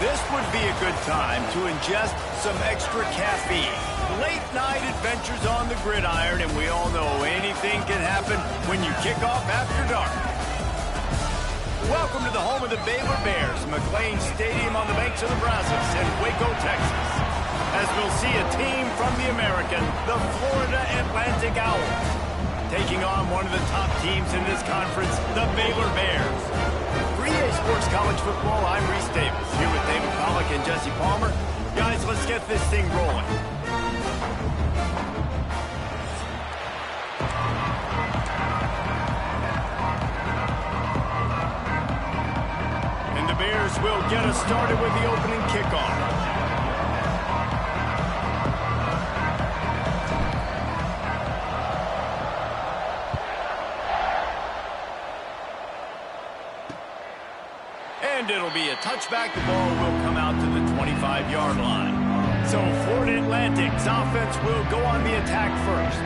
This would be a good time to ingest some extra caffeine. Late night adventures on the gridiron, and we all know anything can happen when you kick off after dark. Welcome to the home of the Baylor Bears, McLean Stadium on the banks of the Brazos in Waco, Texas. As we'll see a team from the American, the Florida Atlantic Owls, taking on one of the top teams in this conference, the Baylor Bears. For EA Sports College Football, I'm Reese Davis, here with David Pollack and Jesse Palmer. Guys, let's get this thing rolling. And the Bears will get us started with the opening kickoff. And it'll be a touchback. The ball will come out to the 25-yard line. So Florida Atlantic's offense will go on the attack first.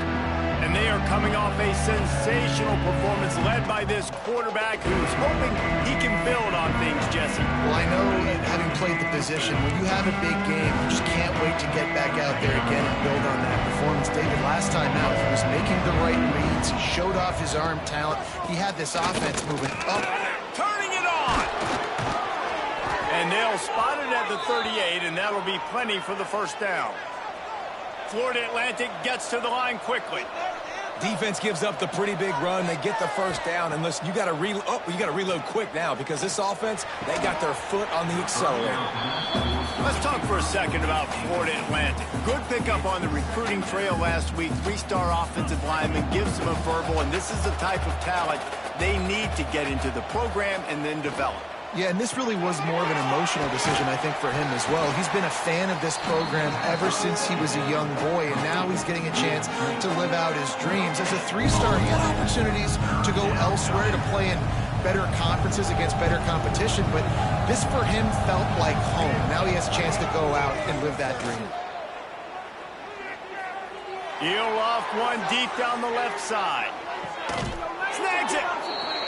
And they are coming off a sensational performance led by this quarterback who's hoping he can build on things, Jesse. Well, I know, having played the position, when you have a big game, you just can't wait to get back out there again and build on that performance. David, last time out, he was making the right reads. He showed off his arm talent. He had this offense moving up. Turning it on! And they'll spot it at the 38, and that'll be plenty for the first down. Florida Atlantic gets to the line quickly. Defense gives up the pretty big run. They get the first down, and listen, you got to reload quick now because this offense, they got their foot on the accelerator. Let's talk for a second about Florida Atlantic. Good pickup on the recruiting trail last week. Three-star offensive lineman gives them a verbal, and this is the type of talent they need to get into the program and then develop. Yeah, and this really was more of an emotional decision, I think, for him as well. He's been a fan of this program ever since he was a young boy, and now he's getting a chance to live out his dreams. As a three-star, he had opportunities to go elsewhere, to play in better conferences against better competition, but this for him felt like home. Now he has a chance to go out and live that dream. Heel off one deep down the left side. Snags it.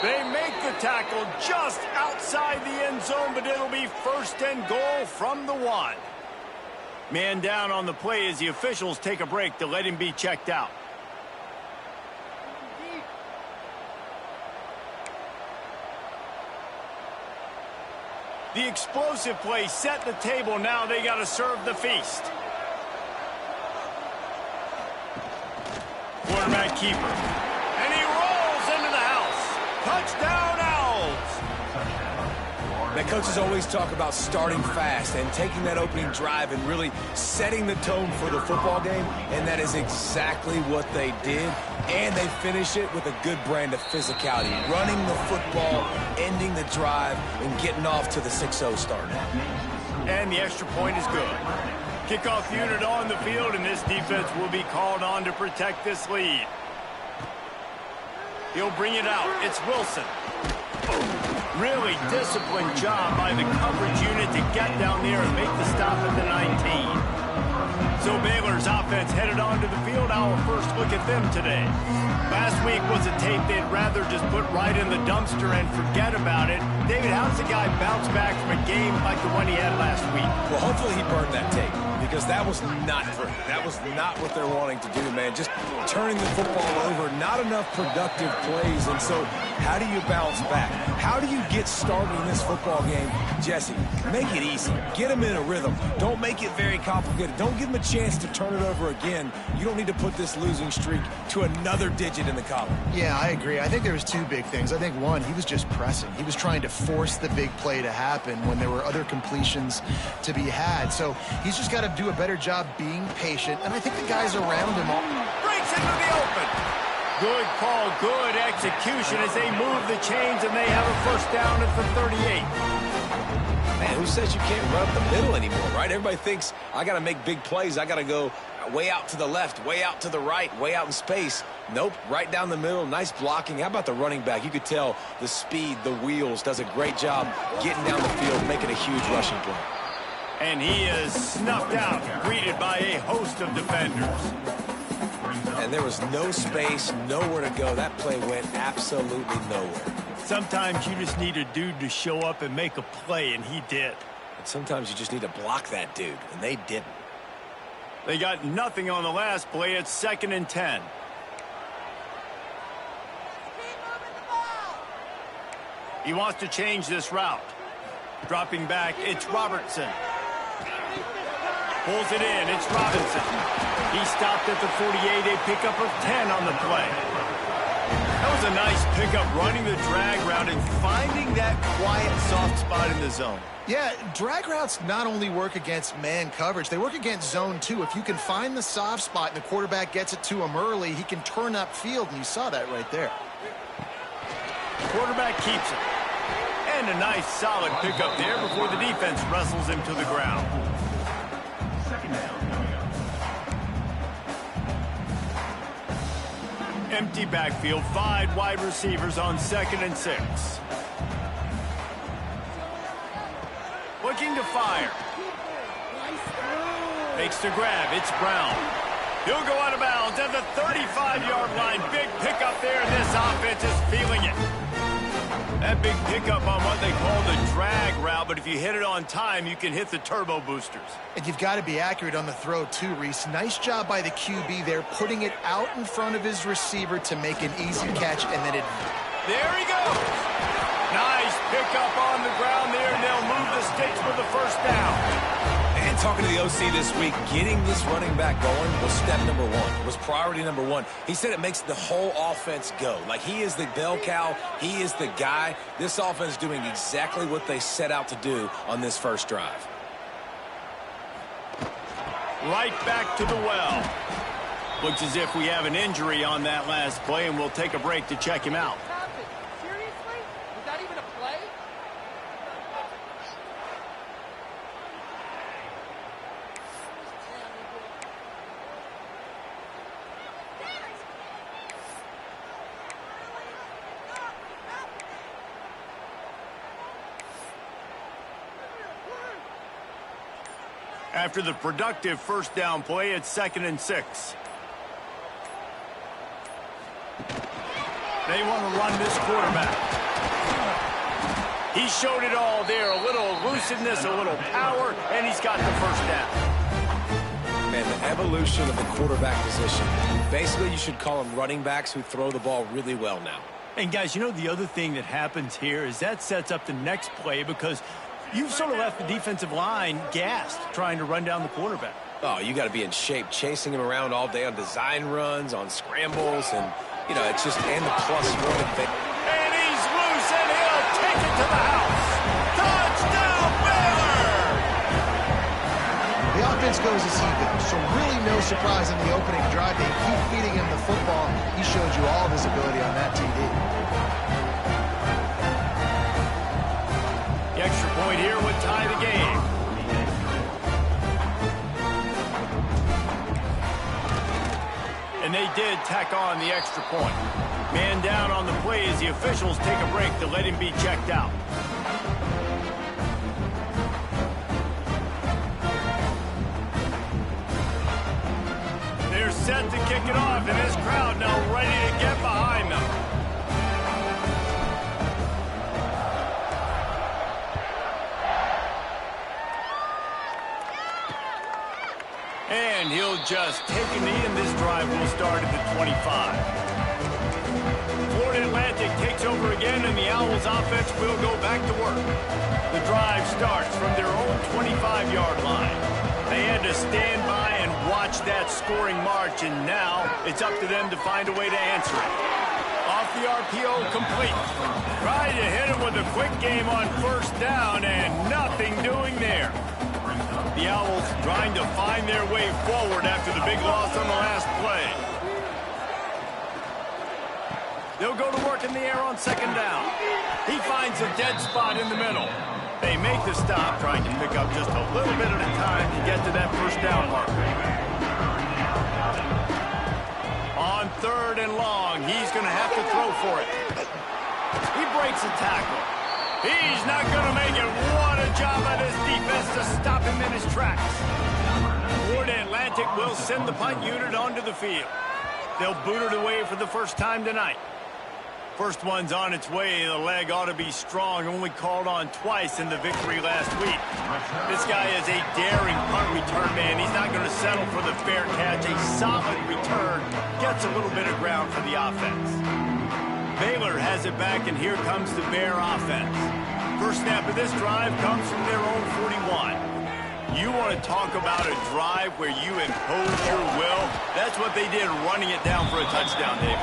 They make the tackle just outside the end zone, but it'll be first and goal from the 1. Man down on the play as the officials take a break to let him be checked out. The explosive play set the table. Now they got to serve the feast. Quarterback keeper. And he rolls into the house. Touchdown, Owls! Now, coaches always talk about starting fast and taking that opening drive and really setting the tone for the football game, and that is exactly what they did, and they finish it with a good brand of physicality, running the football, ending the drive, and getting off to the 6-0 start. And the extra point is good. Kickoff unit on the field, and this defense will be called on to protect this lead. He'll bring it out. It's Wilson. Really disciplined job by the coverage unit to get down there and make the stop at the 19. So Baylor's offense headed onto the field. Our first look at them today. Last week was a tape they'd rather just put right in the dumpster and forget about it. David, how does a guy bounce back from a game like the one he had last week? Well, hopefully he burned that tape, because that was not pretty. That was not what they're wanting to do, man. Just turning the football over, not enough productive plays. And so how do you bounce back? How do you get started in this football game? Jesse, make it easy. Get them in a rhythm. Don't make it very complicated. Don't give them a chance to turn it over again. You don't need to put this losing streak to another digit in the column. Yeah, I agree. I think there was two big things. I think, one, he was just pressing. He was trying to force the big play to happen when there were other completions to be had. So he's just got to do a better job being patient, and I think the guys around him breaks into the open. Good call, good execution as they move the chains, and they have a first down at the 38. Man, who says you can't run up the middle anymore, right? Everybody thinks I got to make big plays. I got to go way out to the left, way out to the right, way out in space. Nope, right down the middle. Nice blocking. How about the running back? You could tell the speed, the wheels, does a great job getting down the field, making a huge rushing play. And he is snuffed out, greeted by a host of defenders. And there was no space, nowhere to go. That play went absolutely nowhere. Sometimes you just need a dude to show up and make a play, and he did. And sometimes you just need to block that dude, and they didn't. They got nothing on the last play. It's 2nd and 10. He wants to change this route. Dropping back, it's Robertson. Pulls it in, it's Robinson. He stopped at the 48, a pickup of 10 on the play. That was a nice pickup, running the drag route and finding that quiet, soft spot in the zone. Yeah, drag routes not only work against man coverage, they work against zone too. If you can find the soft spot and the quarterback gets it to him early, he can turn upfield, and you saw that right there. Quarterback keeps it. And a nice, solid pickup there before the defense wrestles him to the ground. Empty backfield, 5 wide receivers on 2nd and 6. Looking to fire. Makes the grab, it's Brown. He'll go out of bounds at the 35-yard line. Big pickup there, and this offense is feeling it. That big pickup on what they call the drag route, but if you hit it on time, you can hit the turbo boosters. And you've got to be accurate on the throw too, Reese. Nice job by the QB there, putting it out in front of his receiver to make an easy catch, and then it... There he goes! Nice pickup on the ground there, and they'll move the sticks for the first down. And talking to the OC this week, getting this running back going was step number 1, was priority number 1. He said it makes the whole offense go. Like, he is the bell cow, he is the guy. This offense is doing exactly what they set out to do on this first drive. Right back to the well. Looks as if we have an injury on that last play, and we'll take a break to check him out. Seriously? Was that even a play? After the productive first down play, it's 2nd and 6. They want to run this quarterback. He showed it all there. A little elusiveness, a little power, and he's got the first down. And the evolution of the quarterback position. Basically, you should call them running backs who throw the ball really well now. And guys, you know the other thing that happens here is that sets up the next play because you've sort of left the defensive line gassed trying to run down the quarterback. Oh, you got to be in shape, chasing him around all day on design runs, on scrambles, and, you know, it's just, and the +1 thing. And he's loose, and he'll take it to the house. Touchdown, Baylor! The offense goes as he goes, so really no surprise in the opening drive. They keep feeding him the football. He showed you all of his ability on that TD. The extra point here would tie the game. And they did tack on the extra point. Man down on the play as the officials take a break to let him be checked out. They're set to kick it off, and this crowd now ready to get behind them. And he'll just take a knee, and this drive will start at the 25. Florida Atlantic takes over again, and the Owls offense will go back to work. The drive starts from their own 25-yard line. They had to stand by and watch that scoring march, and now it's up to them to find a way to answer it. Off the RPO, complete. Tried to hit him with a quick game on first down, and nothing doing there. The Owls trying to find their way forward after the big loss on the last play. They'll go to work in the air on second down. He finds a dead spot in the middle. They make the stop, trying to pick up just a little bit at a time to get to that first down marker. On 3rd and long, he's going to have to throw for it. He breaks a tackle. He's not going to make it. What a job by this defense to stop him in his tracks. Florida Atlantic will send the punt unit onto the field. They'll boot it away for the first time tonight. First one's on its way. The leg ought to be strong. Only called on twice in the victory last week. This guy is a daring punt return man. He's not going to settle for the fair catch. A solid return. Gets a little bit of ground for the offense. Baylor has it back, and here comes the Bear offense. First snap of this drive comes from their own 41. You want to talk about a drive where you impose your will? That's what they did, running it down for a touchdown, David.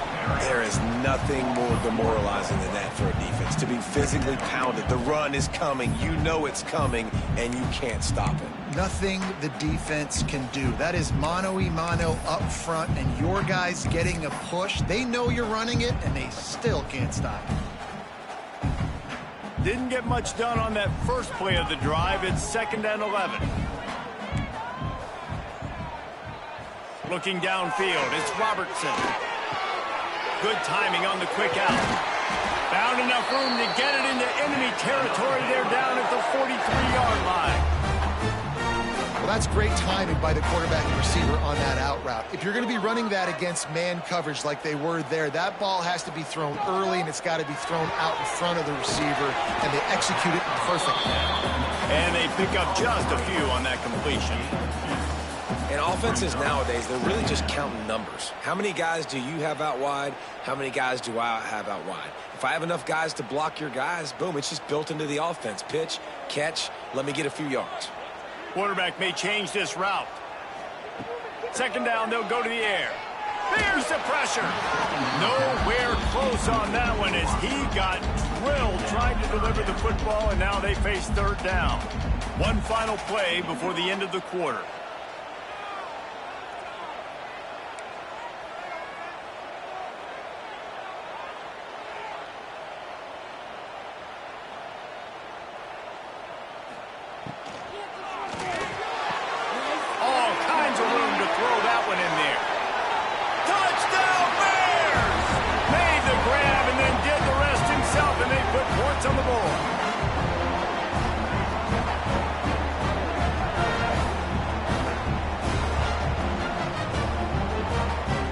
There is nothing more demoralizing than that for a defense, to be physically pounded. The run is coming. You know it's coming, and you can't stop it. Nothing the defense can do. That is mano-a-mano up front, and your guys getting a push. They know you're running it, and they still can't stop it. Didn't get much done on that first play of the drive. It's 2nd and 11. Looking downfield, it's Robertson. Good timing on the quick out. Found enough room to get it into enemy territory. They're down at the 43-yard line. Well, that's great timing by the quarterback and receiver on that out route. If you're going to be running that against man coverage like they were there, that ball has to be thrown early, and it's got to be thrown out in front of the receiver, and they execute it perfectly. And they pick up just a few on that completion. And offenses nowadays, they're really just counting numbers. How many guys do you have out wide? How many guys do I have out wide? If I have enough guys to block your guys, boom, it's just built into the offense. Pitch, catch, let me get a few yards. Quarterback may change this route. 2nd down, they'll go to the air. There's the pressure. Nowhere close on that one as he got drilled trying to deliver the football, and now they face 3rd down. One final play before the end of the quarter. On the board.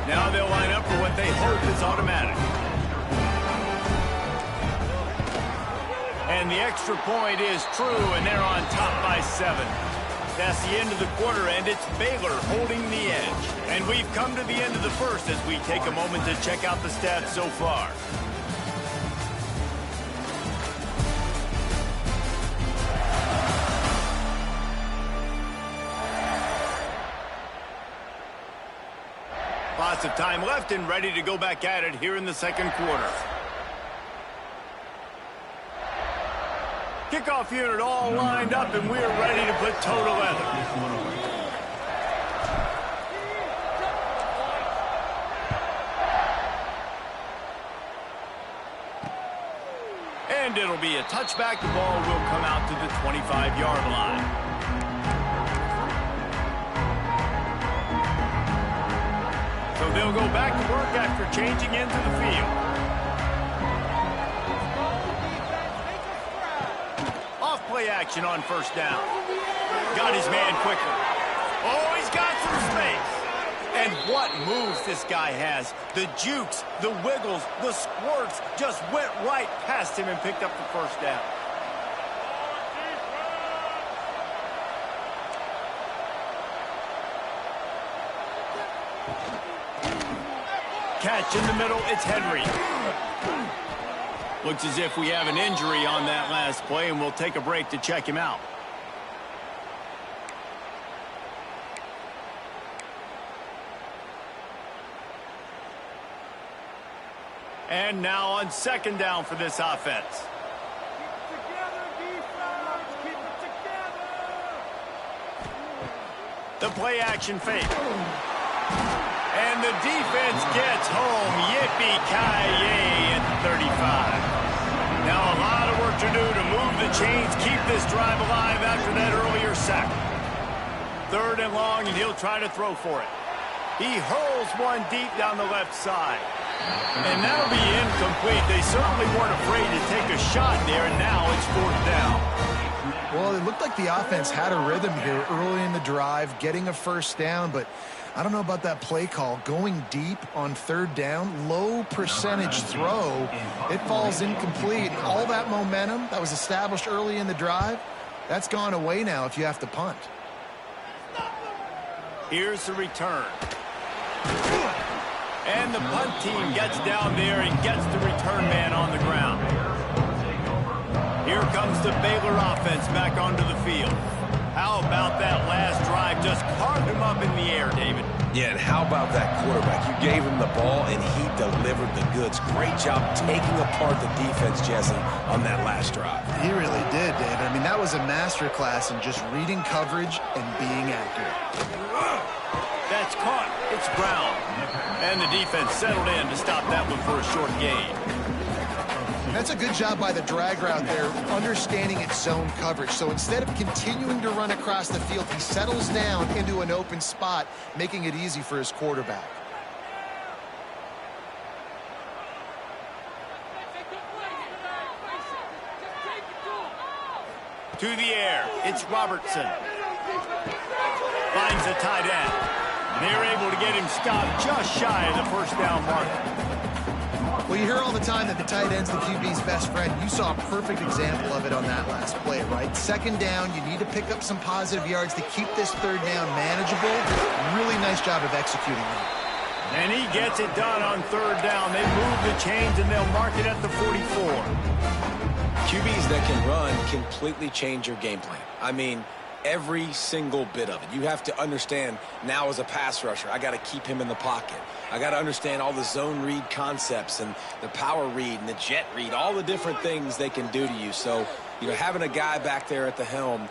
Now they'll line up for what they hope is automatic. And the extra point is true, and they're on top by 7. That's the end of the quarter, and it's Baylor holding the edge. And we've come to the end of the first as we take a moment to check out the stats so far. Lots of time left and ready to go back at it here in the 2nd quarter. Kickoff unit all lined up, and we're ready to put toe to leather. And it'll be a touchback. The ball will come out to the 25-yard line. So they'll go back to work after changing into the field. Off play action on 1st down. Got his man quickly. Oh, he's got some space. And what moves this guy has. The jukes, the wiggles, the squirts just went right past him and picked up the 1st down. Catch in the middle, it's Henry. Looks as if we have an injury on that last play, and we'll take a break to check him out. And now on 2nd down for this offense. The play action fake. And the defense gets home. Yippee-ki-yay at 35. Now a lot of work to do to move the chains, keep this drive alive after that earlier sack. 3rd and long, and he'll try to throw for it. He hurls one deep down the left side. And that'll be incomplete. They certainly weren't afraid to take a shot there, and now it's 4th down. Well, it looked like the offense had a rhythm here early in the drive, getting a 1st down, but I don't know about that play call. Going deep on third down, low percentage throw. It falls incomplete. All that momentum that was established early in the drive, that's gone away now if you have to punt. Here's the return. And the punt team gets down there and gets the return man on the ground. Here comes the Baylor offense back onto the field. How about that last drive? Just carved him up in the air, David. Yeah, and how about that quarterback? You gave him the ball, and he delivered the goods. Great job taking apart the defense, Jesse, on that last drive. He really did, David. I mean, that was a masterclass in just reading coverage and being accurate. That's caught. It's Brown. And the defense settled in to stop that one for a short gain. That's a good job by the drag route there, understanding its zone coverage. So instead of continuing to run across the field, he settles down into an open spot, making it easy for his quarterback. To the air. It's Robertson. Finds the tight end. They're able to get him stopped just shy of the first down mark. Well, you hear all the time that the tight end's the QB's best friend. You saw a perfect example of it on that last play, right? Second down, you need to pick up some positive yards to keep this third down manageable. Really nice job of executing that. And he gets it done on third down. They move the chains, and they'll mark it at the 44. QBs that can run completely change your game plan. I mean, every single bit of it. You have to understand now as a pass rusher, I got to keep him in the pocket. I got to understand all the zone read concepts and the power read and the jet read, all the different things they can do to you. So, you know, having a guy back there at the helm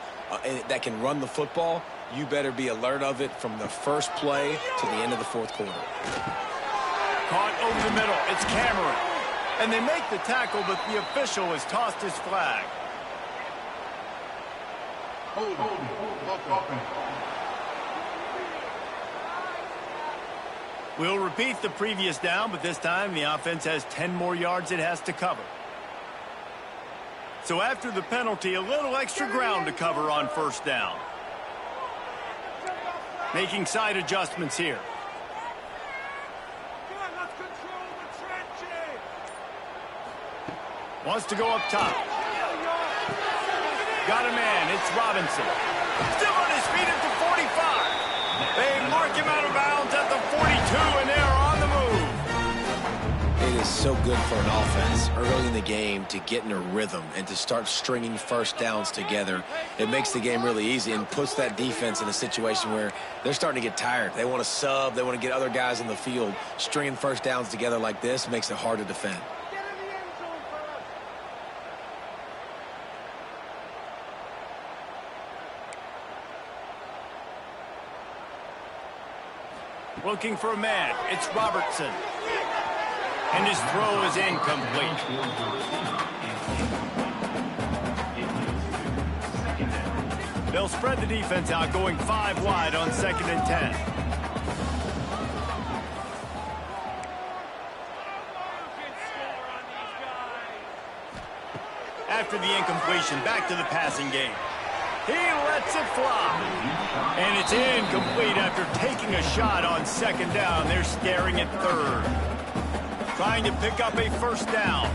that can run the football, you better be alert of it from the first play to the end of the fourth quarter. Caught over the middle. It's Cameron. And they make the tackle, but the official has tossed his flag. We'll repeat the previous down, but this time the offense has 10 more yards it has to cover. So after the penalty, a little extra ground to cover on first down. Making side adjustments here. Wants to go up top. Got a man. It's Robinson. Still on his feet at the 45. They mark him out of bounds at the 42, and they're on the move. It is so good for an offense early in the game to get in a rhythm and to start stringing first downs together. It makes the game really easy and puts that defense in a situation where they're starting to get tired. They want to sub. They want to get other guys in the field. Stringing first downs together like this makes it hard to defend. Looking for a man. It's Robertson. And his throw is incomplete. They'll spread the defense out, going 5 wide on 2nd and 10. After the incompletion, back to the passing game. He lets it fly. And it's incomplete after taking a shot on 2nd down. They're staring at 3rd. Trying to pick up a first down.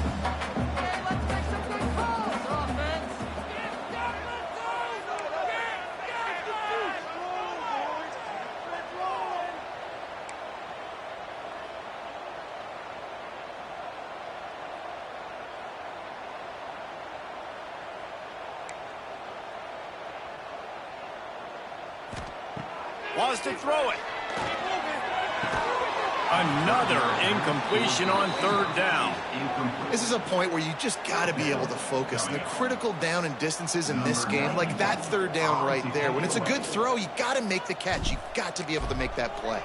Wants to throw it. Another incompletion on 3rd down. This is a point where you just got to be able to focus. And the critical down and distances in this game, like that 3rd down right there, when it's a good throw, you got to make the catch. You got to be able to make that play.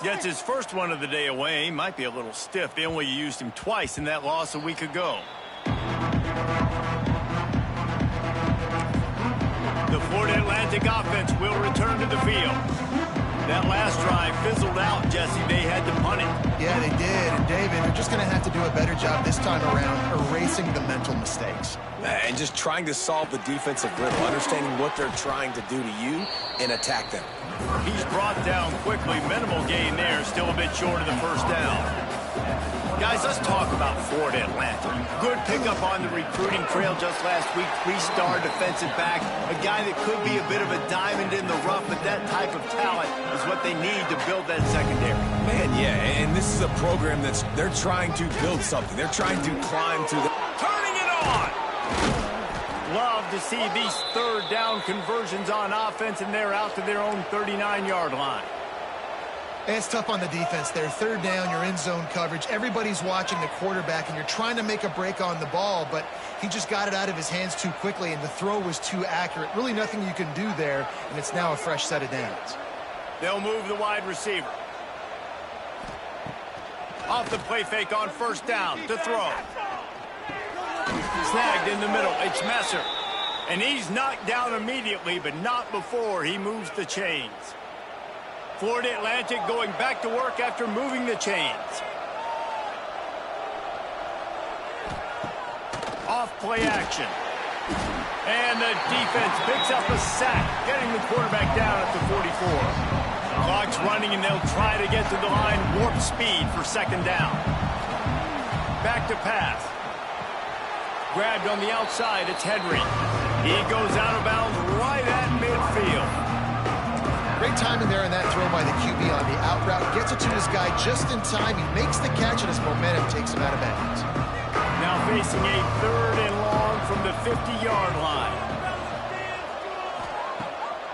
Gets his first one of the day away. He might be a little stiff. They only used him twice in that loss a week ago. The Florida Atlantic offense will return to the field. That last drive fizzled out, Jesse. They had to punt it. Yeah, they did. And David, they're just going to have to do a better job this time around erasing the mental mistakes. And just trying to solve the defensive riddle, understanding what they're trying to do to you and attack them. He's brought down quickly. Minimal gain there. Still a bit short of the first down. Guys, let's talk about Florida Atlantic. Good pickup on the recruiting trail just last week. 3-star defensive back. A guy that could be a bit of a diamond in the rough, but that type of talent is what they need to build that secondary. Man, yeah, and this is a program they're trying to build something. They're trying to climb to the... Turning it on! Love to see these third down conversions on offense, and they're out to their own 39-yard line. And it's tough on the defense there. Third down, you're in zone coverage. Everybody's watching the quarterback, and you're trying to make a break on the ball, but he just got it out of his hands too quickly, and the throw was too accurate. Really nothing you can do there, and it's now a fresh set of downs. They'll move the wide receiver. Off the play fake on first down to throw. Snagged in the middle. It's Messer. And he's knocked down immediately, but not before he moves the chains. Florida Atlantic going back to work after moving the chains. Off play action. And the defense picks up a sack, getting the quarterback down at the 44. Clock's running, and they'll try to get to the line warp speed for second down. Back to pass. Grabbed on the outside, it's Henry. He goes out of bounds right at midfield. Great timing there in that throw by the QB on the out route. Gets it to his guy just in time. He makes the catch, and his momentum takes him out of bounds. Now facing a third and long from the 50-yard line.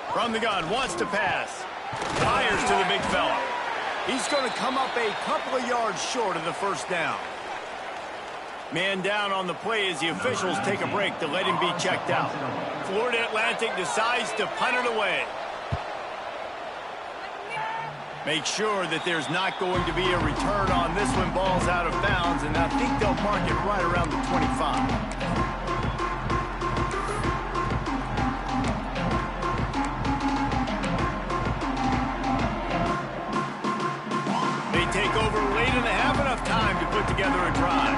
From the gun, wants to pass. Fires to the big fella. He's going to come up a couple of yards short of the first down. Man down on the play as the officials take a break to let him be checked out. Florida Atlantic decides to punt it away. Make sure that there's not going to be a return on this when ball's out of bounds, and I think they'll mark it right around the 25. They take over late in the half, enough time to put together a drive.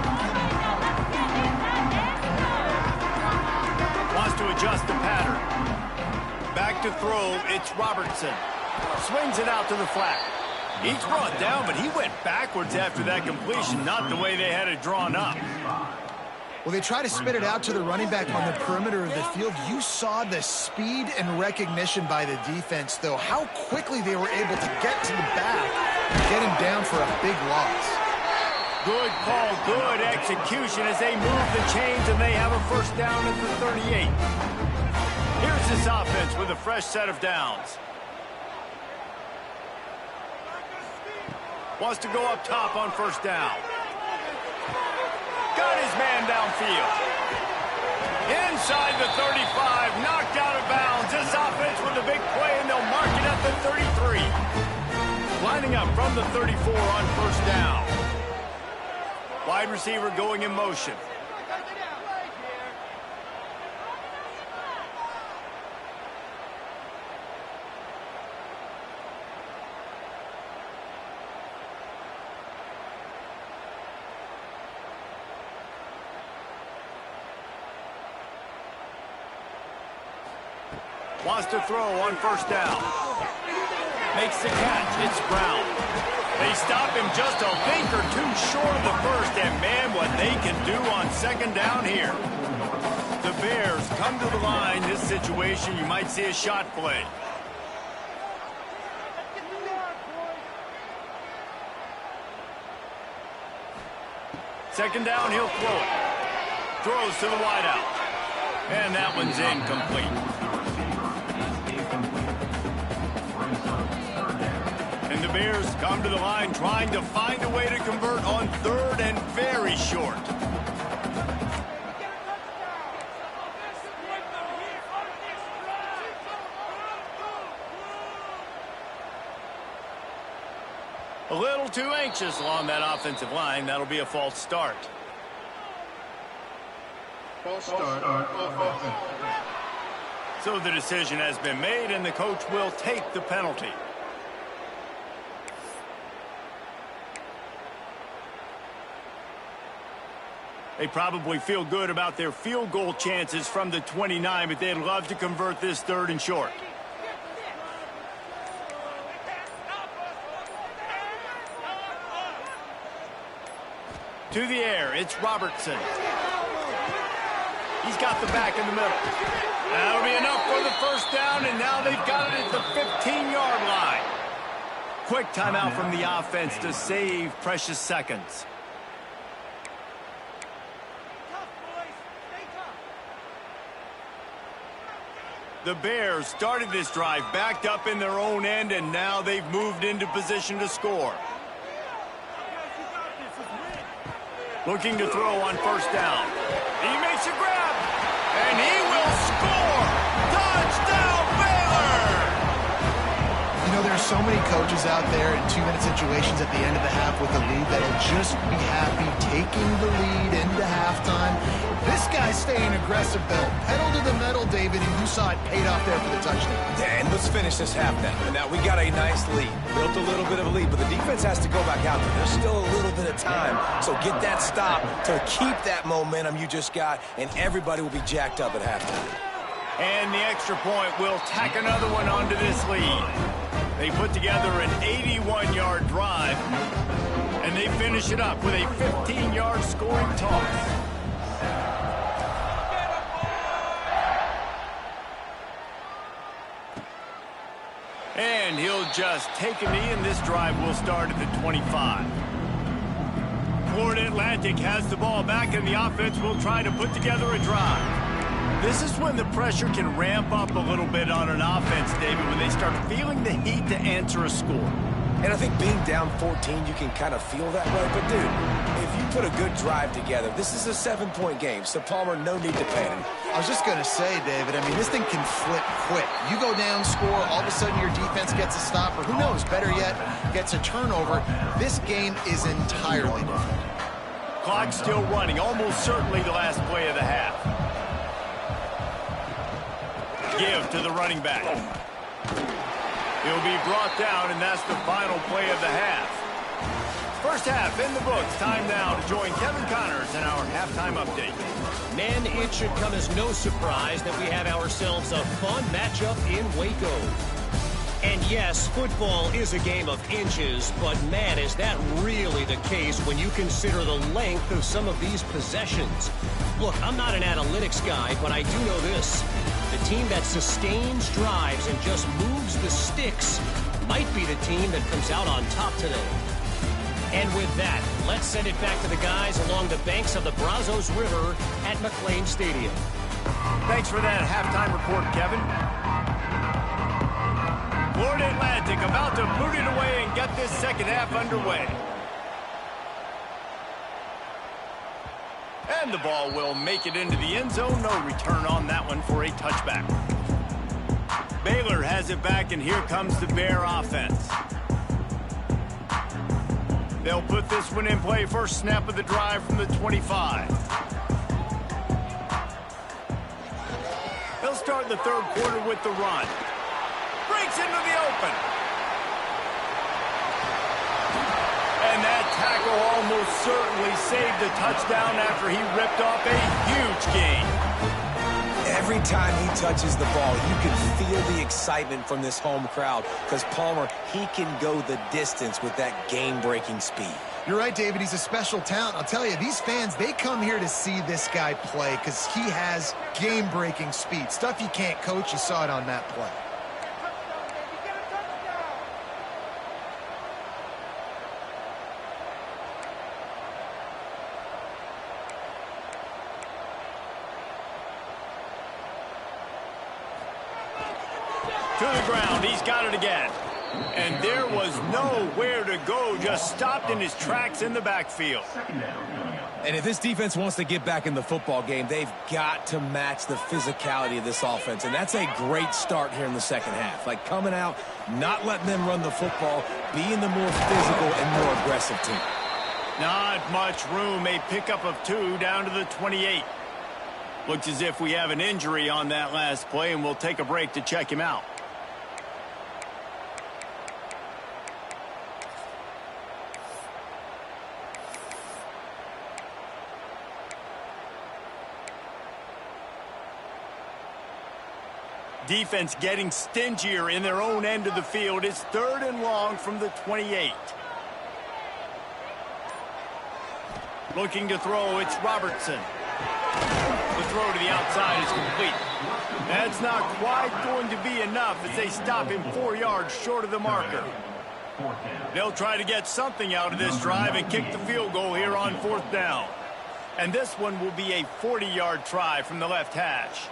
Wants to adjust the pattern. Back to throw, it's Robertson. Swings it out to the flat. He's brought down, but he went backwards after that completion, not the way they had it drawn up. Well, they try to spit it out to the running back on the perimeter of the field. You saw the speed and recognition by the defense, though, how quickly they were able to get to the back and get him down for a big loss. Good call, good execution as they move the chains, and they have a first down at the 38. Here's this offense with a fresh set of downs. Wants to go up top on first down. Got his man downfield. Inside the 35, knocked out of bounds. This offense with a big play, and they'll mark it at the 33. Lining up from the 34 on first down. Wide receiver going in motion. Wants to throw on first down. Makes the catch. It's Brown. They stop him just a link or two short of the first, and man, what they can do on second down here. The Bears come to the line. This situation, you might see a shot play. Second down, he'll throw it. Throws to the wideout. And that one's incomplete. And the Bears come to the line trying to find a way to convert on third and very short. A little too anxious along that offensive line. That'll be a false start. False start on offense. So the decision has been made, and the coach will take the penalty. They probably feel good about their field goal chances from the 29, but they'd love to convert this 3rd and short. To the air, it's Robertson. He's got the back in the middle. That'll be enough for the first down, and now they've got it at the 15-yard line. Quick timeout from the offense to save precious seconds. The Bears started this drive backed up in their own end, and now they've moved into position to score. Looking to throw on first down. He makes a grab, and he will score! Touchdown, Baylor! You know, there's so many coaches out there in 2-minute situations at the end of the half with a lead that'll just be happy taking the lead into halftime. This guy's staying aggressive, though. Pedal to the metal, David, and you saw it paid off there for the touchdown. Yeah, and let's finish this half now. And now we got a nice lead. Built a little bit of a lead, but the defense has to go back out there. There's still a little bit of time. So get that stop to keep that momentum you just got, and everybody will be jacked up at halftime. And the extra point will tack another one onto this lead. They put together an 81-yard drive, and they finish it up with a 15-yard scoring toss. And he'll just take a knee, and this drive will start at the 25. Florida Atlantic has the ball back, and the offense will try to put together a drive. This is when the pressure can ramp up a little bit on an offense, David, when they start feeling the heat to answer a score. And I think being down 14, you can kind of feel that way. But, dude, if you put a good drive together, this is a 7-point game. So, Palmer, no need to panic. I was just going to say, David, I mean, this thing can flip quick. You go down, score, all of a sudden your defense gets a stop, or who knows, better yet, gets a turnover. This game is entirely different. Clock still running, almost certainly the last play of the half. Give to the running back. He'll be brought down, and that's the final play of the half. First half in the books. Time now to join Kevin Connors in our halftime update. Men, it should come as no surprise that we have ourselves a fun matchup in Waco. And yes, football is a game of inches, but man, is that really the case when you consider the length of some of these possessions. Look, I'm not an analytics guy, but I do know this. The team that sustains drives and just moves the sticks might be the team that comes out on top today. And with that, let's send it back to the guys along the banks of the Brazos River at McLean Stadium. Thanks for that halftime report, Kevin. Florida Atlantic about to boot it away and get this second half underway. And the ball will make it into the end zone. No return on that one for a touchback. Baylor has it back, and here comes the Bear offense. They'll put this one in play. First snap of the drive from the 25. They'll start the third quarter with the run. Breaks into the open. And that tackle almost certainly saved a touchdown after he ripped off a huge gain. Every time he touches the ball, you can feel the excitement from this home crowd because Palmer, he can go the distance with that game-breaking speed. You're right, David. He's a special talent. I'll tell you, these fans, they come here to see this guy play because he has game-breaking speed. Stuff you can't coach. You saw it on that play. To the ground, he's got it again. And there was nowhere to go, just stopped in his tracks in the backfield. And if this defense wants to get back in the football game, they've got to match the physicality of this offense. And that's a great start here in the second half. Like coming out, not letting them run the football, being the more physical and more aggressive team. Not much room, a pickup of 2 down to the 28. Looks as if we have an injury on that last play, and we'll take a break to check him out. Defense getting stingier in their own end of the field. It's 3rd and long from the 28. Looking to throw, it's Robertson. The throw to the outside is complete. That's not quite going to be enough as they stop him 4 yards short of the marker. They'll try to get something out of this drive and kick the field goal here on 4th down. And this one will be a 40-yard try from the left hash.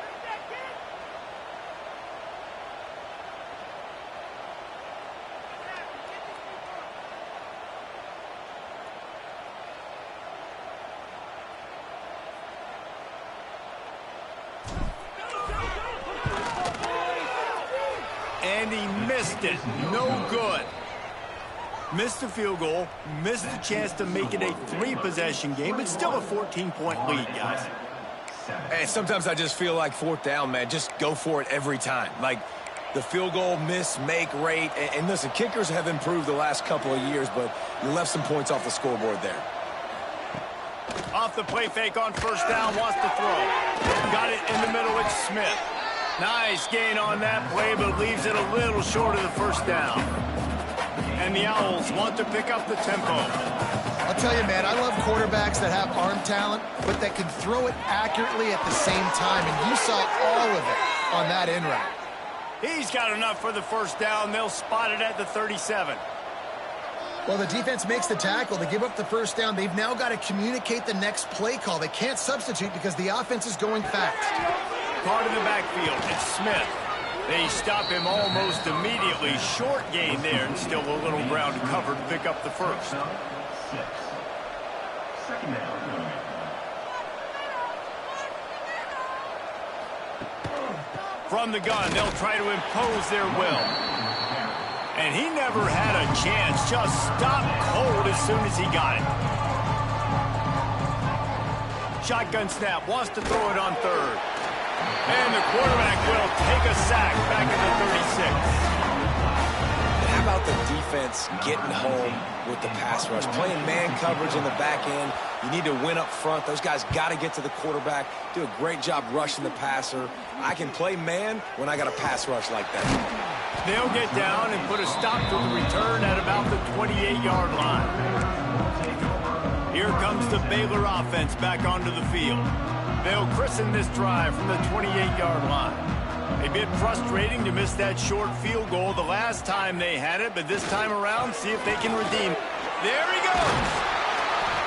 And he missed it. No good. Missed the field goal, missed the chance to make it a 3-possession game, but still a 14-point lead, guys. And sometimes I just feel like 4th down, man, just go for it every time. Like the field goal miss, make rate. And listen, kickers have improved the last couple of years, but you left some points off the scoreboard there. Off the play fake on 1st down, wants to throw. Got it in the middle, it's Smith. Nice gain on that play, but leaves it a little short of the 1st down. And the Owls want to pick up the tempo. I'll tell you, man, I love quarterbacks that have arm talent, but that can throw it accurately at the same time. And you saw all of it on that in route. He's got enough for the 1st down. They'll spot it at the 37. Well, the defense makes the tackle. They give up the 1st down. They've now got to communicate the next play call. They can't substitute because the offense is going fast. Part of the backfield, it's Smith. They stop him almost immediately. Short gain there, and still a little ground to cover to pick up the 1st. From the gun, they'll try to impose their will. And he never had a chance. Just stopped cold as soon as he got it. Shotgun snap, wants to throw it on 3rd. And the quarterback will take a sack back at the 36. How about the defense getting home with the pass rush? Playing man coverage in the back end. You need to win up front. Those guys got to get to the quarterback. Do a great job rushing the passer. I can play man when I got a pass rush like that. They'll get down and put a stop to the return at about the 28-yard line. Here comes the Baylor offense back onto the field. They'll christen this drive from the 28-yard line. A bit frustrating to miss that short field goal the last time they had it, but this time around, see if they can redeem. There he goes!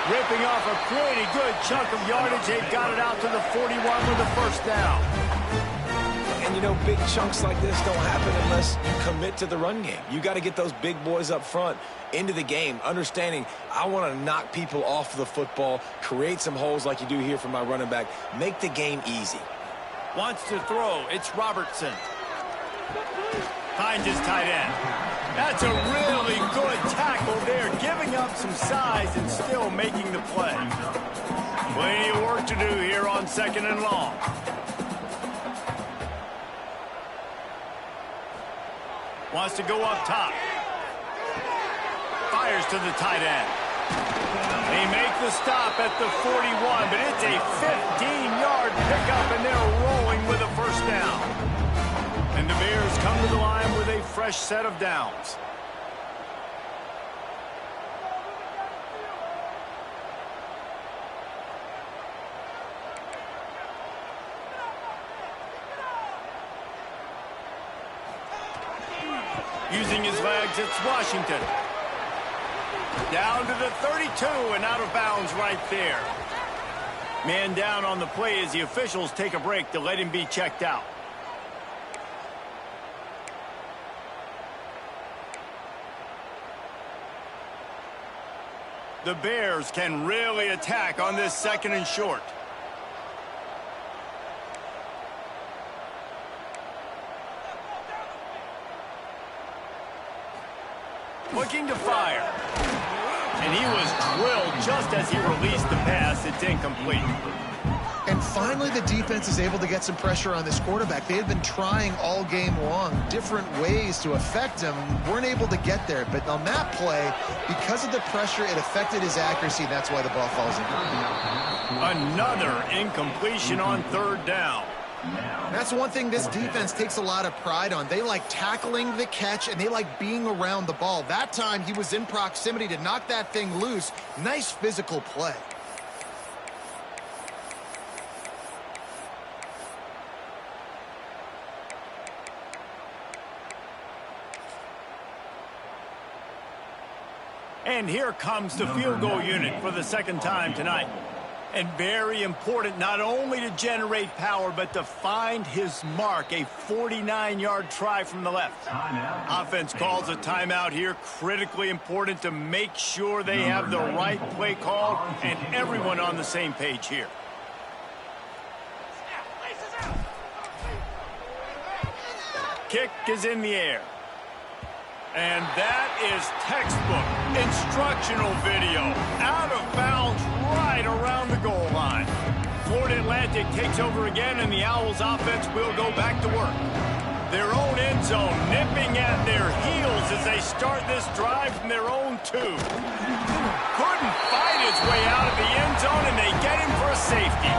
Ripping off a pretty good chunk of yardage. They've got it out to the 41 with the 1st down. And, you know, big chunks like this don't happen unless you commit to the run game. You got to get those big boys up front into the game, understanding I want to knock people off the football, create some holes like you do here for my running back, make the game easy. Wants to throw. It's Robertson. Finds his tight end. That's a really good tackle there, giving up some size and still making the play. Plenty of work to do here on 2nd and long. Wants to go up top. Fires to the tight end. They make the stop at the 41, but it's a 15-yard pickup, and they're rolling with a 1st down. And the Bears come to the line with a fresh set of downs. Using his legs, it's Washington. Down to the 32 and out of bounds right there. Man down on the play as the officials take a break to let him be checked out. The Bears can really attack on this 2nd and short. Looking to fire. And he was drilled just as he released the pass. It's incomplete. And finally, the defense is able to get some pressure on this quarterback. They had been trying all game long different ways to affect him. Weren't able to get there. But on that play, because of the pressure, it affected his accuracy. That's why the ball falls in. Another incompletion on 3rd down. That's one thing this defense takes a lot of pride on. They like tackling the catch, and they like being around the ball. That time, he was in proximity to knock that thing loose. Nice physical play. And here comes the field goal unit for the second time tonight. And very important not only to generate power, but to find his mark, a 49-yard try from the left. Offense calls a timeout here, critically important to make sure they have the right play call and everyone on the same page here. Kick is in the air. And that is textbook instructional video. Out of bounds right around the goal line. Florida Atlantic takes over again, and the Owls offense will go back to work. Their own end zone nipping at their heels as they start this drive from their own 2. Couldn't fight his way out of the end zone, and they get him for a safety.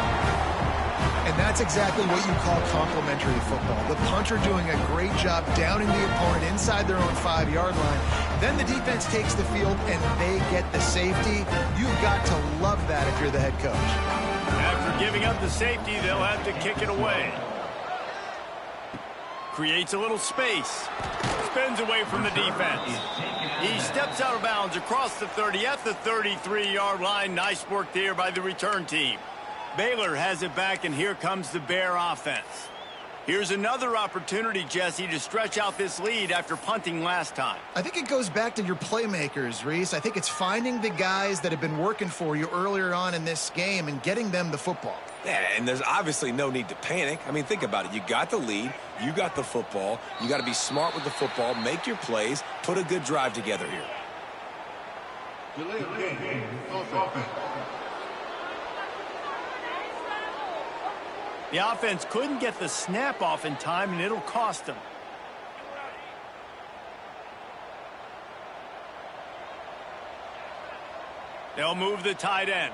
And that's exactly what you call complimentary football. The punter doing a great job downing the opponent inside their own 5-yard line. Then the defense takes the field, and they get the safety. You've got to love that if you're the head coach. After giving up the safety, they'll have to kick it away. Creates a little space. Spins away from the defense. He steps out of bounds across the 30 at the 33-yard line. Nice work there by the return team. Baylor has it back, and here comes the Bear offense. Here's another opportunity, Jesse, to stretch out this lead after punting last time. I think it goes back to your playmakers, Reese. I think it's finding the guys that have been working for you earlier on in this game and getting them the football. Yeah, and there's obviously no need to panic. I mean, think about it. You got the lead. You got the football. You got to be smart with the football, make your plays, put a good drive together here. Delay of game. Offense. The offense couldn't get the snap off in time, and it'll cost them. They'll move the tight end.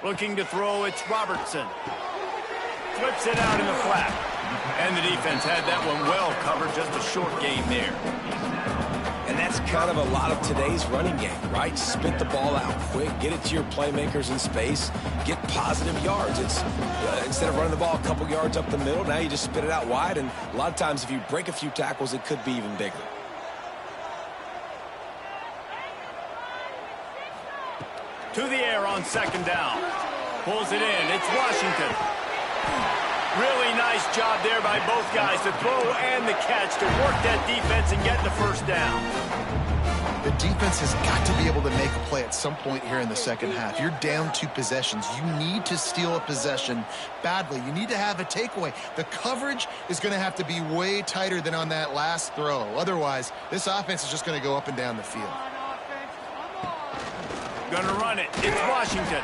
Looking to throw, it's Robertson. Flips it out in the flat. And the defense had that one well covered, just a short gain there. And that's kind of a lot of today's running game, right? Spit the ball out quick, get it to your playmakers in space, get positive yards. It's instead of running the ball a couple yards up the middle, now you just spit it out wide, and a lot of times if you break a few tackles, it could be even bigger. To the air on second down. Pulls it in. It's Washington. Really nice job there by both guys to throw and the catch to work that defense and get the first down. The defense has got to be able to make a play at some point here in the second half. You're down 2 possessions. You need to steal a possession badly. You need to have a takeaway. The coverage is going to have to be way tighter than on that last throw. Otherwise, this offense is just going to go up and down the field. Gonna run it. It's Washington.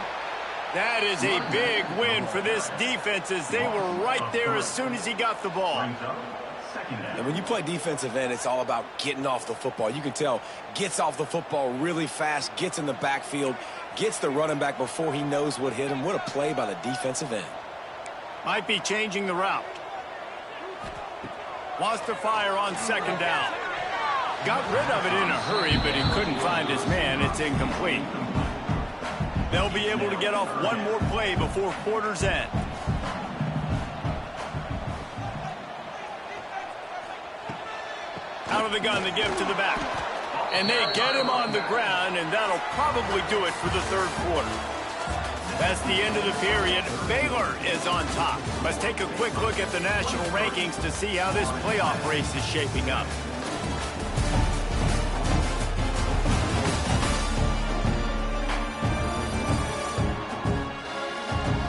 That is a big win for this defense as they were right there as soon as he got the ball. And when you play defensive end, it's all about getting off the football. You can tell, gets off the football really fast, gets in the backfield, gets the running back before he knows what hit him. What a play by the defensive end. Might be changing the route. Wants to fire on second down. Got rid of it in a hurry, but he couldn't find his man. It's incomplete. They'll be able to get off one more play before quarter's end. Out of the gun, the give to the back. And they get him on the ground, and that'll probably do it for the third quarter. That's the end of the period. Baylor is on top. Let's take a quick look at the national rankings to see how this playoff race is shaping up.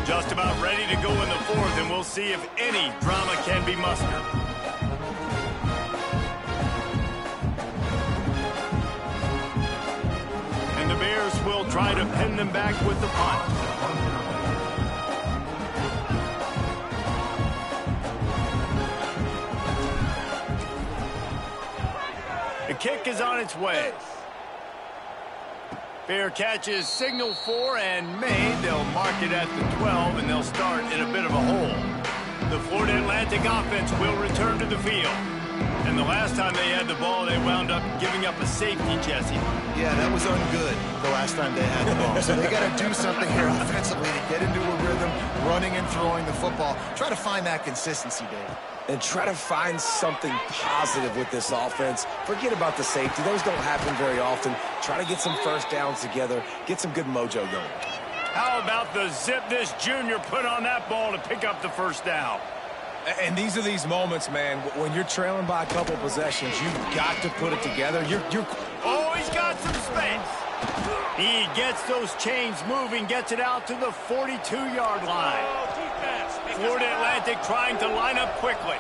Just about ready to go in the fourth, and we'll see if any drama can be mustered. And the Bears will try to pin them back with the punt. The kick is on its way. Fair catch is signaled for and made. They'll mark it at the 12, and they'll start in a bit of a hole. The Florida Atlantic offense will return to the field. And the last time they had the ball, they wound up giving up a safety, Jesse. Yeah, that was ungood the last time they had the ball. So they got to do something here offensively to get into a rhythm, running and throwing the football. Try to find that consistency, Dave. And try to find something positive with this offense. Forget about the safety. Those don't happen very often. Try to get some first downs together, get some good mojo going. How about the zip this junior put on that ball to pick up the first down? And these are these moments, man, when you're trailing by a couple possessions, you've got to put it together. Oh, he's got some space. He gets those chains moving, gets it out to the 42-yard line. Florida Atlantic trying to line up quickly.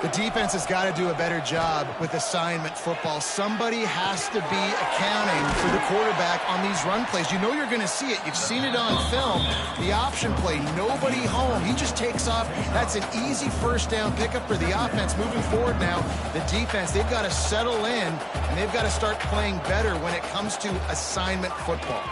The defense has got to do a better job with assignment football. Somebody has to be accounting for the quarterback on these run plays. You know you're going to see it. You've seen it on film. The option play, nobody home. He just takes off. That's an easy first down pickup for the offense. Moving forward now, the defense, they've got to settle in, and they've got to start playing better when it comes to assignment football.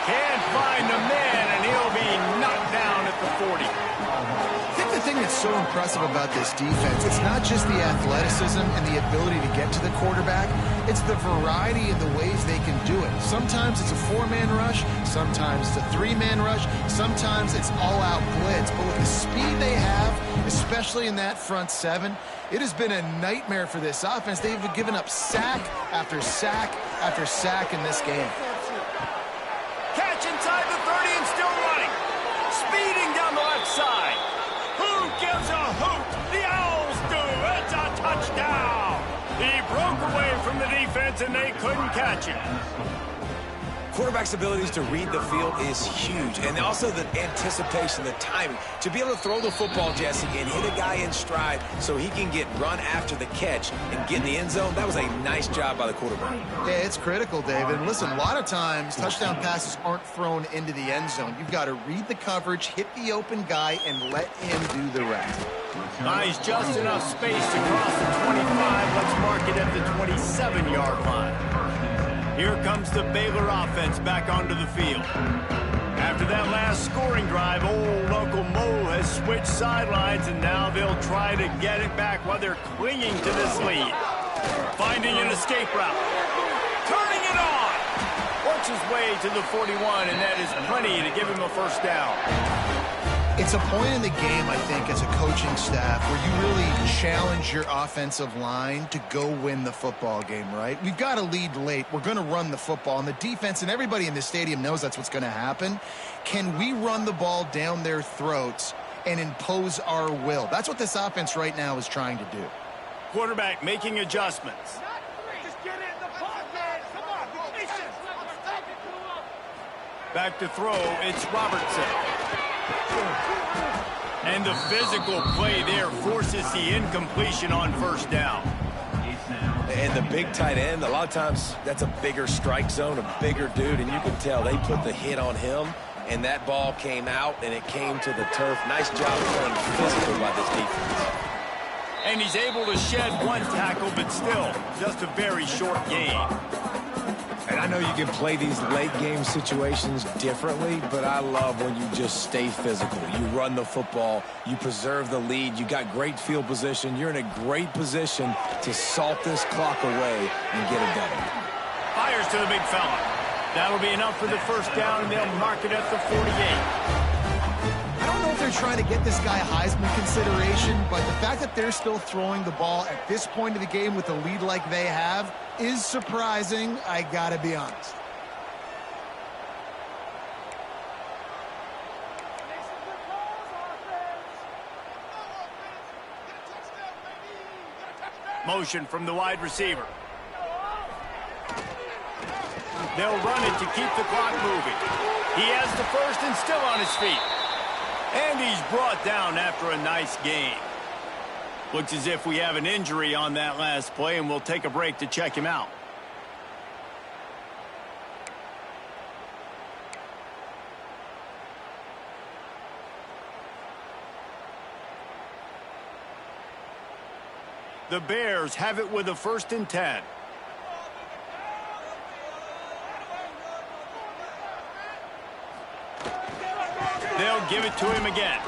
Can't find the man, and he'll be knocked down at the 40. I think the thing that's so impressive about this defense, it's not just the athleticism and the ability to get to the quarterback, it's the variety in the ways they can do it. Sometimes it's a four-man rush, sometimes it's a three-man rush, sometimes it's all-out blitz. But with the speed they have, especially in that front seven, it has been a nightmare for this offense. They've given up sack after sack after sack in this game. Catch inside the 30 and still running. Speeding down the left side. Who gives a hoot? The Owls do. It's a touchdown. He broke away from the defense and they couldn't catch him. Quarterback's abilities to read the field is huge. And also the anticipation, the timing. To be able to throw the football, Jesse, and hit a guy in stride so he can get run after the catch and get in the end zone, that was a nice job by the quarterback. Yeah, it's critical, David. And listen, a lot of times touchdown passes aren't thrown into the end zone. You've got to read the coverage, hit the open guy, and let him do the rest. Nice, just enough space to cross the 25. Let's mark it at the 27-yard line. Here comes the Baylor offense back onto the field. After that last scoring drive, old Uncle Mo has switched sidelines, and now they'll try to get it back while they're clinging to this lead. Finding an escape route. Turning it on. Works his way to the 41, and that is plenty to give him a first down. It's a point in the game, I think, as a coaching staff where you really challenge your offensive line to go win the football game, right? We've got to lead late. We're going to run the football. And the defense and everybody in the stadium knows that's what's going to happen. Can we run the ball down their throats and impose our will? That's what this offense right now is trying to do. Quarterback making adjustments. Just get in the pocket. Come on, Back to throw, it's Robertson. And the physical play there forces the incompletion on first down. And the big tight end, a lot of times that's a bigger strike zone, a bigger dude, and you can tell they put the hit on him, and that ball came out, and it came to the turf. Nice job playing physical by this defense. And he's able to shed one tackle, but still, just a very short gain. And I know you can play these late game situations differently, but I love when you just stay physical. You run the football, you preserve the lead, you got great field position, you're in a great position to salt this clock away and get it done. Fires to the big fella. That'll be enough for the first down, and they'll mark it at the 48. I don't know if they're trying to get this guy Heisman consideration, but the fact that they're still throwing the ball at this point of the game with a lead like they have is surprising, I gotta be honest. Motion from the wide receiver. They'll run it to keep the clock moving. He has the first and still on his feet. And he's brought down after a nice gain. Looks as if we have an injury on that last play, and we'll take a break to check him out. The Bears have it with a 1st and 10. They'll give it to him again.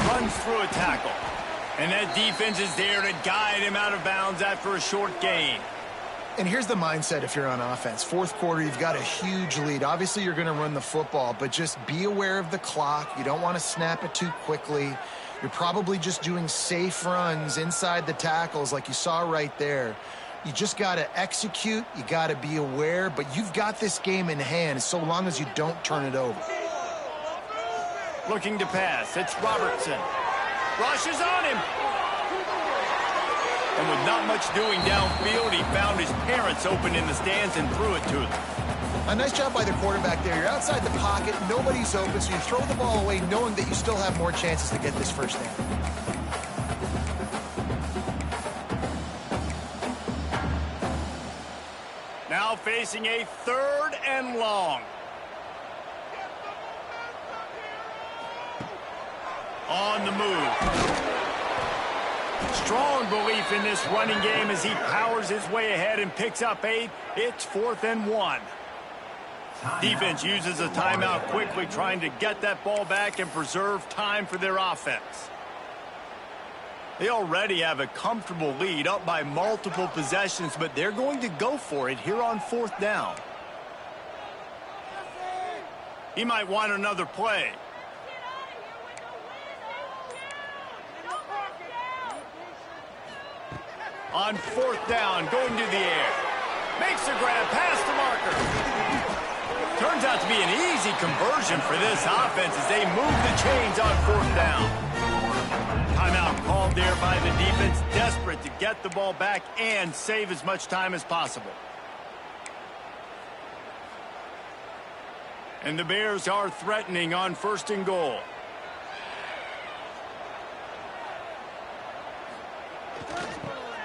Runs through a tackle. And that defense is there to guide him out of bounds after a short gain. And here's the mindset if you're on offense. Fourth quarter, you've got a huge lead. Obviously, you're going to run the football, but just be aware of the clock. You don't want to snap it too quickly. You're probably just doing safe runs inside the tackles like you saw right there. You just got to execute. You got to be aware, but you've got this game in hand so long as you don't turn it over. Looking to pass. It's Robertson. Rushes on him. And with not much doing downfield, he found his parents open in the stands and threw it to them. A nice job by the quarterback there. You're outside the pocket. Nobody's open, so you throw the ball away knowing that you still have more chances to get this first down. Now facing a 3rd and long. On the move. Strong belief in this running game as he powers his way ahead and picks up 8. It's 4th and 1. Defense uses a timeout quickly, trying to get that ball back and preserve time for their offense. They already have a comfortable lead, up by multiple possessions, but they're going to go for it here on 4th down. He might want another play. On 4th down, going to the air. Makes a grab past the marker. Turns out to be an easy conversion for this offense as they move the chains on 4th down. Timeout called there by the defense, desperate to get the ball back and save as much time as possible. And the Bears are threatening on 1st and goal.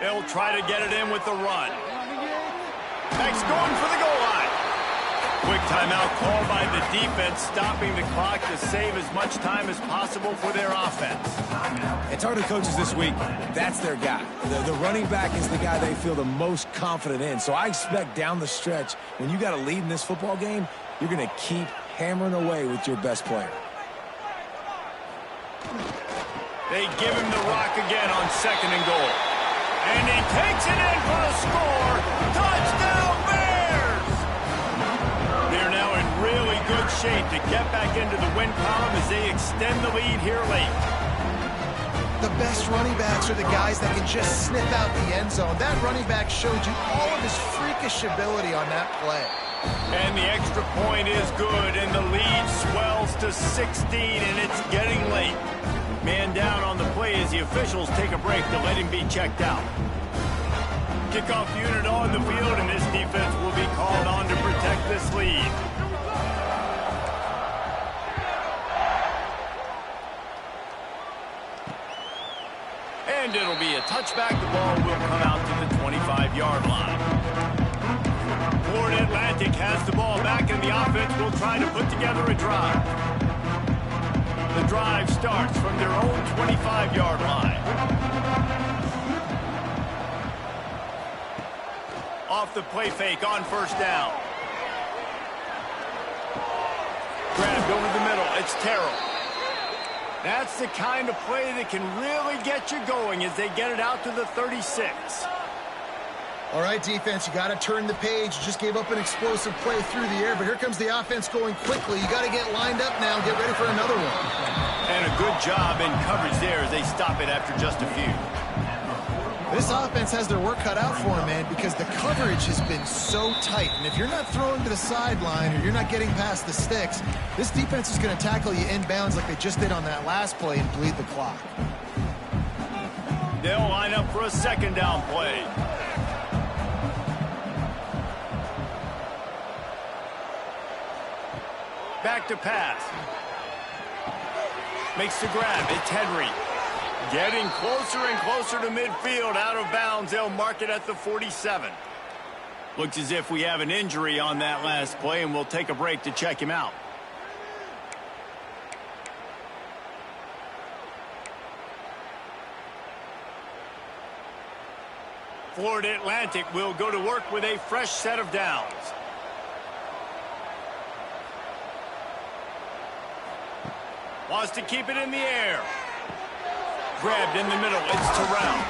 They'll try to get it in with the run. Next, going for the goal line. Quick timeout called by the defense, stopping the clock to save as much time as possible for their offense. And talking to coaches this week, that's their guy. The running back is the guy they feel the most confident in. So I expect down the stretch, when you got a lead in this football game, you're going to keep hammering away with your best player. They give him the rock again on 2nd and goal. And he takes it in for the score. Touchdown, Bears! They're now in really good shape to get back into the win column as they extend the lead here late. The best running backs are the guys that can just snip out the end zone. That running back showed you all of his freakish ability on that play. And the extra point is good, and the lead swells to 16, and it's getting late. Man down on the play as the officials take a break to let him be checked out. Kickoff unit on the field, and this defense will be called on to protect this lead. And it'll be a touchback. The ball will come out to the 25-yard line. Florida Atlantic has the ball back, and the offense will try to put together a drive. The drive starts from their own 25-yard line. Off the play fake on 1st down. Grabbed over the middle. It's Terrell. That's the kind of play that can really get you going as they get it out to the 36. All right, defense, you got to turn the page. You just gave up an explosive play through the air, but here comes the offense going quickly. You got to get lined up now and get ready for another one. And a good job in coverage there as they stop it after just a few. This offense has their work cut out for them, man, because the coverage has been so tight. And if you're not throwing to the sideline or you're not getting past the sticks, this defense is going to tackle you inbounds like they just did on that last play and bleed the clock. They'll line up for a 2nd down play. Back to pass. Makes the grab. It's Henry. Getting closer and closer to midfield. Out of bounds. They'll mark it at the 47. Looks as if we have an injury on that last play, and we'll take a break to check him out. Florida Atlantic will go to work with a fresh set of downs. Wants to keep it in the air. Grabbed in the middle. It's Terrell.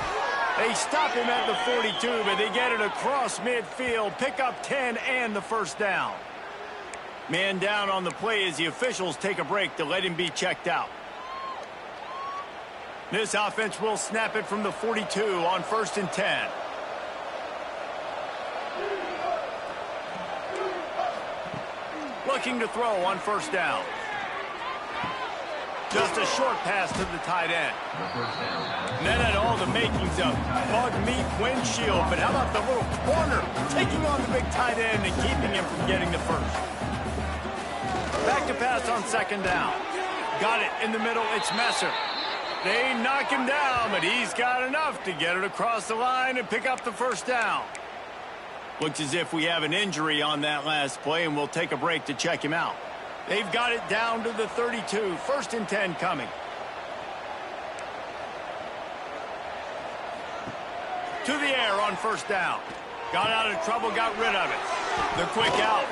They stop him at the 42, but they get it across midfield. Pick up 10 and the first down. Man down on the play as the officials take a break to let him be checked out. This offense will snap it from the 42 on 1st and 10. Looking to throw on 1st down. Just a short pass to the tight end. And that had all the makings of bug meat windshield. But how about the little corner taking on the big tight end and keeping him from getting the first? Back to pass on 2nd down. Got it in the middle. It's Messer. They knock him down, but he's got enough to get it across the line and pick up the 1st down. Looks as if we have an injury on that last play, and we'll take a break to check him out. They've got it down to the 32. 1st and 10 coming. To the air on 1st down. Got out of trouble, got rid of it. The quick out.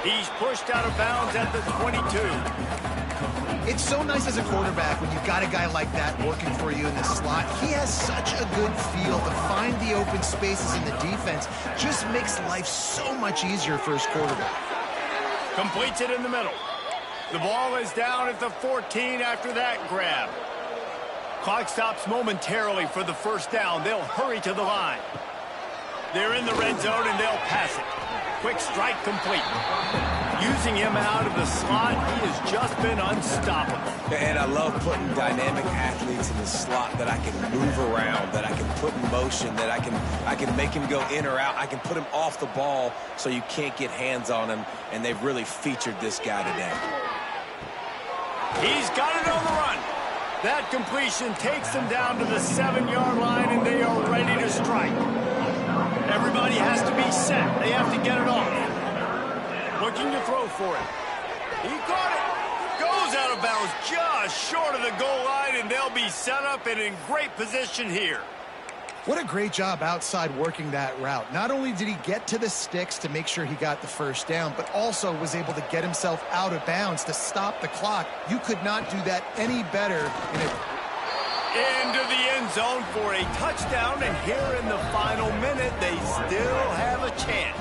He's pushed out of bounds at the 22. It's so nice as a quarterback when you've got a guy like that working for you in the slot. He has such a good feel to find the open spaces in the defense. Just makes life so much easier for his quarterback. Completes it in the middle. The ball is down at the 14 after that grab. Clock stops momentarily for the 1st down. They'll hurry to the line. They're in the red zone and they'll pass it. Quick strike complete. Using him out of the slot, he has just been unstoppable. And I love putting dynamic athletes in the slot that I can move around, that I can put in motion, that I can make him go in or out. I can put him off the ball so you can't get hands on him, and they've really featured this guy today. He's got it on the run. That completion takes them down to the 7-yard line, and they are ready to strike. Everybody has to be set. They have to get it off. Looking to throw for it. He caught it. Goes out of bounds just short of the goal line, and they'll be set up and in great position here. What a great job outside working that route. Not only did he get to the sticks to make sure he got the 1st down, but also was able to get himself out of bounds to stop the clock. You could not do that any better in a into the end zone for a touchdown, and here in the final minute, they still have a chance.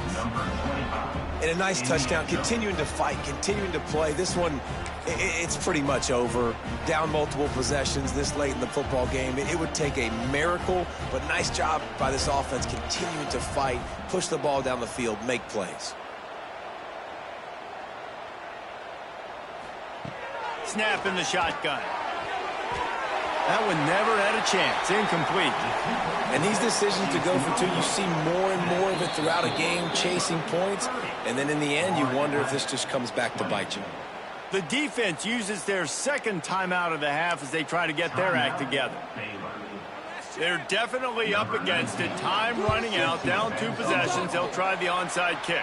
And a nice touchdown, continuing to fight, continuing to play. This one, it's pretty much over. Down multiple possessions this late in the football game. It would take a miracle, but nice job by this offense continuing to fight, push the ball down the field, make plays. Snap in the shotgun. That one never had a chance. Incomplete. And these decisions to go for 2, you see more and more of it throughout a game, chasing points. And then in the end, you wonder if this just comes back to bite you. The defense uses their 2nd timeout of the half as they try to get their act together. They're definitely up against it. Time running out. Down 2 possessions. They'll try the onside kick.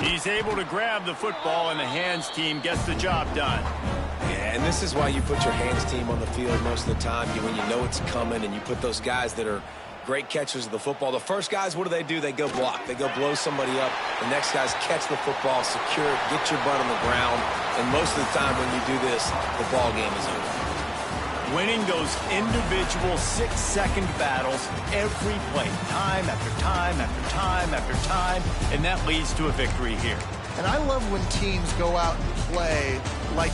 He's able to grab the football, and the hands team gets the job done. Yeah, and this is why you put your hands team on the field most of the time. When you know it's coming, and you put those guys that are great catchers of the football. The first guys, what do? They go block. They go blow somebody up. The next guys catch the football, secure it, get your butt on the ground. And most of the time when you do this, the ball game is over. Winning those individual 6-second battles every play, time after time after time after time, and that leads to a victory here. And I love when teams go out and play like